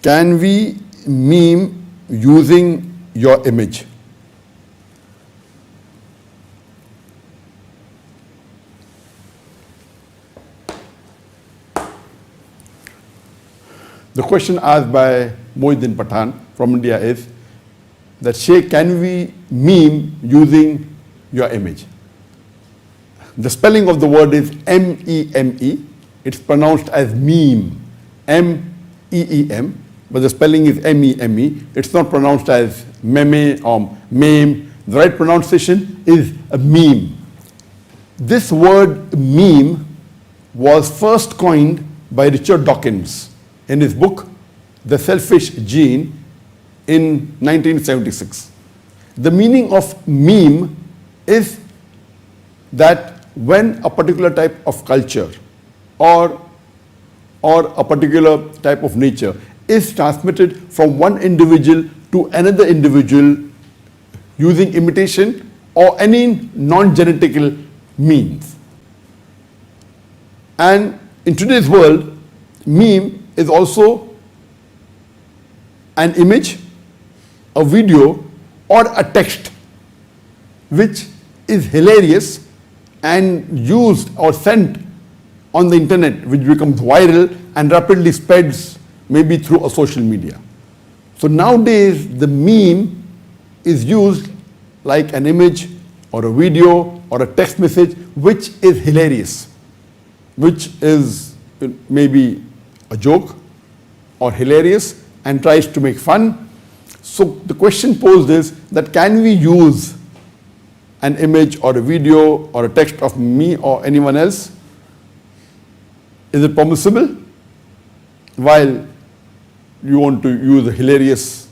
Can we meme using your image? The question asked by Mohiddin Pathan from India is that, Sheikh, can we meme using your image? The spelling of the word is M-E-M-E. It's pronounced as meme, M-E-E-M, but the spelling is M-E-M-E. It's not pronounced as meme or meme. The right pronunciation is a meme. This word meme was first coined by Richard Dawkins in his book, The Selfish Gene, in 1976. The meaning of meme is that when a particular type of culture or a particular type of nature is transmitted from one individual to another individual using imitation or any non-genetical means. And in today's world, meme is also an image, a video, or a text which is hilarious and used or sent on the internet, which becomes viral and rapidly spreads maybe through a social media. So nowadays the meme is used like an image or a video or a text message which is hilarious, which is maybe a joke or hilarious and tries to make fun. So the question posed is that, can we use an image or a video or a text of me or anyone else? Is it permissible? While you want to use a hilarious,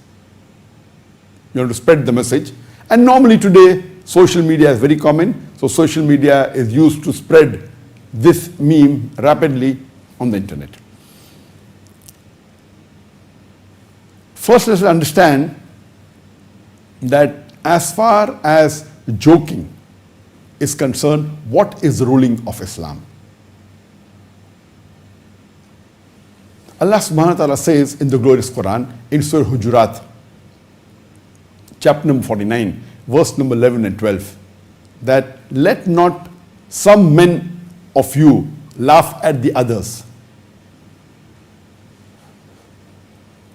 you want to spread the message. And normally today, social media is very common. So social media is used to spread this meme rapidly on the internet. First, let's understand that as far as joking is concerned, what is the ruling of Islam? Allah subhanahu wa ta'ala says in the glorious Quran, in Surah Hujurat, chapter number 49, verse number 11 and 12, that let not some men of you laugh at the others.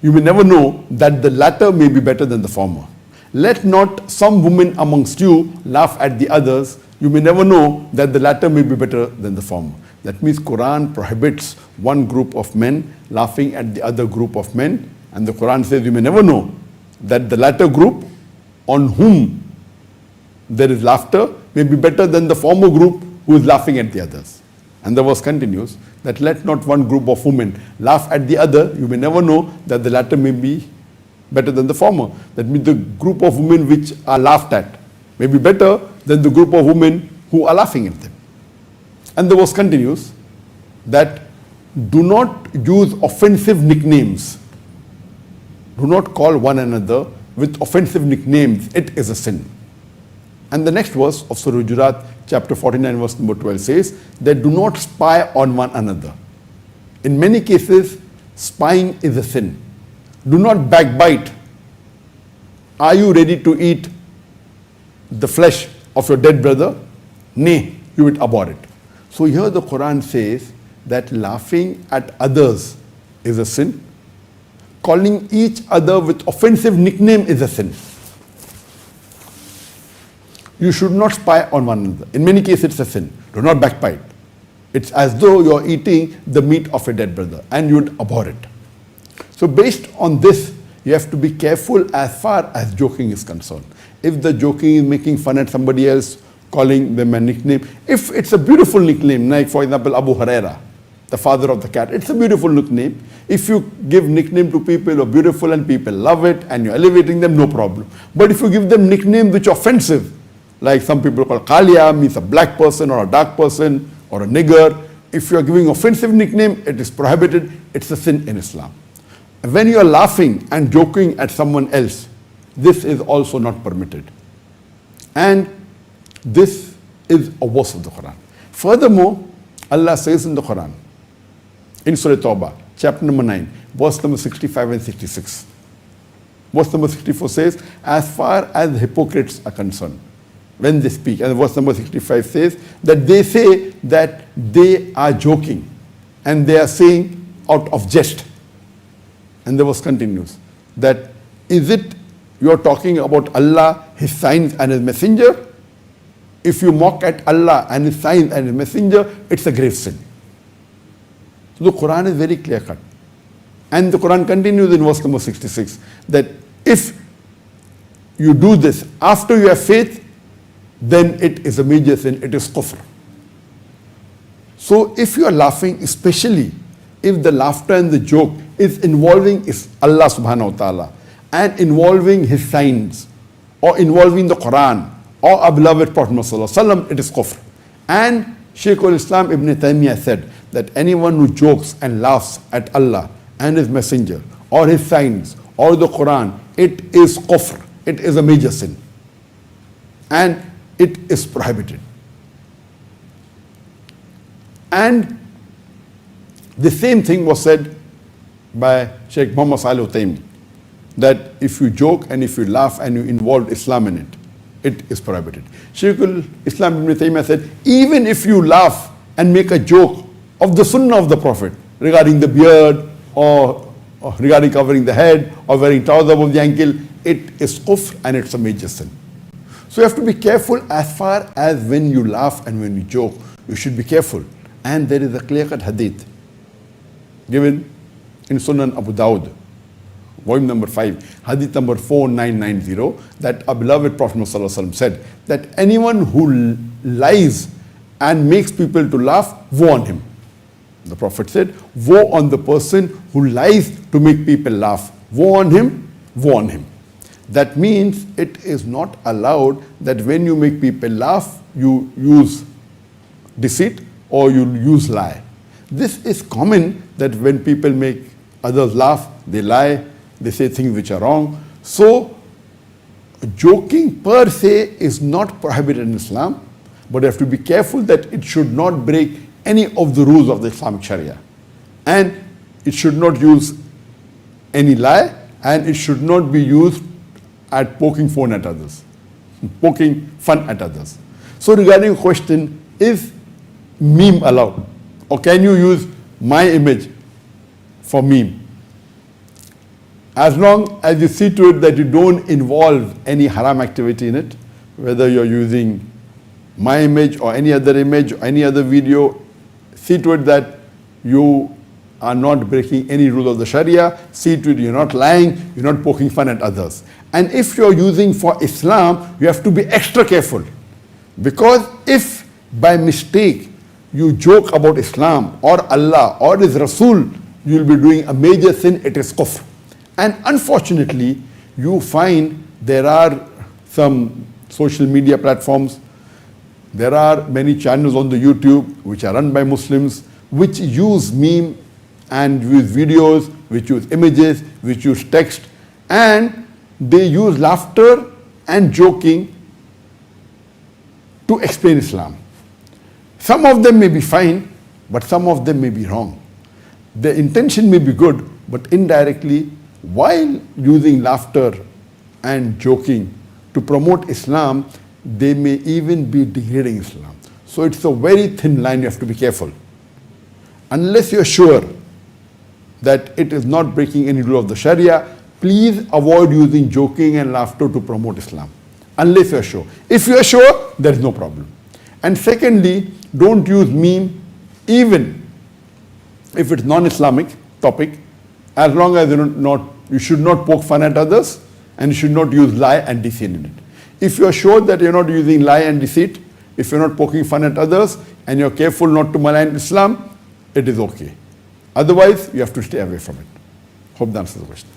You may never know that the latter may be better than the former. Let not some women amongst you laugh at the others. You may never know that the latter may be better than the former. That means Quran prohibits one group of men laughing at the other group of men. And the Quran says you may never know that the latter group on whom there is laughter may be better than the former group who is laughing at the others. And the verse continues that let not one group of women laugh at the other. You may never know that the latter may be better than the former. That means the group of women which are laughed at may be better than the group of women who are laughing at them. And the verse continues that do not use offensive nicknames. Do not call one another with offensive nicknames. It is a sin. And the next verse of Surah Hujurat, chapter 49, verse number 12 says that do not spy on one another. In many cases, spying is a sin. Do not backbite. Are you ready to eat the flesh of your dead brother? Nay, you will abhor it. So here the Quran says that laughing at others is a sin. Calling each other with offensive nickname is a sin. You should not spy on one another. In many cases it's a sin. Do not backbite. It's as though you are eating the meat of a dead brother and you would abhor it. So based on this, you have to be careful as far as joking is concerned. If the joking is making fun at somebody else, calling them a nickname, if it's a beautiful nickname, like for example Abu Huraira, the father of the cat, it's a beautiful nickname. If you give nickname to people who are beautiful and people love it and you're elevating them, no problem. But if you give them nicknames which are offensive, like some people call Kalia, means a black person or a dark person or a nigger, if you are giving offensive nickname, it is prohibited, it's a sin in Islam. When you are laughing and joking at someone else, this is also not permitted. And this is a verse of the Quran. Furthermore, Allah says in the Quran, in Surah Tawbah, chapter number 9, verse number 65 and 66. Verse number 64 says, as far as hypocrites are concerned, when they speak, and verse number 65 says that they say that they are joking and they are saying out of jest. And the verse continues that, is it you are talking about Allah, His signs and His messenger? If you mock at Allah and His signs and His messenger, it's a grave sin. So the Quran is very clear cut. And the Quran continues in verse number 66 that if you do this after you have faith, then it is a major sin, it is kufr. So if you are laughing, especially if the laughter and the joke is involving Allah subhanahu wa ta'ala and involving His signs or involving the Quran or our beloved Prophet Muhammad sallallahu alaihi wasallam, it is kufr. And Shaykh al-Islam Ibn Taymiyyah said that anyone who jokes and laughs at Allah and His messenger or His signs or the Quran, it is kufr. It is a major sin. And it is prohibited. And the same thing was said by Sheikh Muhammad Salih Uthaymeen, that if you joke and if you laugh and you involve Islam in it, it is prohibited. Shaykh al-Islam Ibn Taymiyyah said, even if you laugh and make a joke of the sunnah of the Prophet regarding the beard or regarding covering the head or wearing trousers above the ankle, it is kufr and it's a major sin. So you have to be careful as far as when you laugh and when you joke, you should be careful. And there is a clear-cut hadith given in Sunan Abu Dawud, volume number 5, hadith number 4990, that our beloved Prophet ﷺ said that anyone who lies and makes people to laugh, woe on him. The Prophet said, woe on the person who lies to make people laugh. Woe on him, woe on him. That means it is not allowed that when you make people laugh, you use deceit or you use lie. This is common, that when people make others laugh, they lie, they say things which are wrong. So joking per se is not prohibited in Islam, but you have to be careful that it should not break any of the rules of the Islamic Sharia. And it should not use any lie, and it should not be used at poking fun at others. So regarding the question, is meme allowed? Or can you use my image for meme? As long as you see to it that you don't involve any haram activity in it, whether you're using my image or any other image or any other video, see to it that you are not breaking any rule of the Sharia, see to it you're not lying, you're not poking fun at others. And if you're using for Islam, you have to be extra careful. Because if by mistake you joke about Islam or Allah or His Rasul, you'll be doing a major sin, it is kufr. And unfortunately, you find there are some social media platforms, there are many channels on the YouTube which are run by Muslims, which use meme and use videos, which use images, which use text, and they use laughter and joking to explain Islam. Some of them may be fine, but some of them may be wrong. The intention may be good, but indirectly, while using laughter and joking to promote Islam, they may even be degrading Islam. So it's a very thin line, you have to be careful. Unless you're sure that it is not breaking any rule of the Sharia, please avoid using joking and laughter to promote Islam. Unless you're sure. If you're sure, there is no problem. And secondly, don't use meme even if it's non-Islamic topic, as long as you should not poke fun at others and you should not use lie and deceit in it. If you're sure that you're not using lie and deceit, if you're not poking fun at others and you're careful not to malign Islam, it is okay. Otherwise, you have to stay away from it. Hope that answers the question.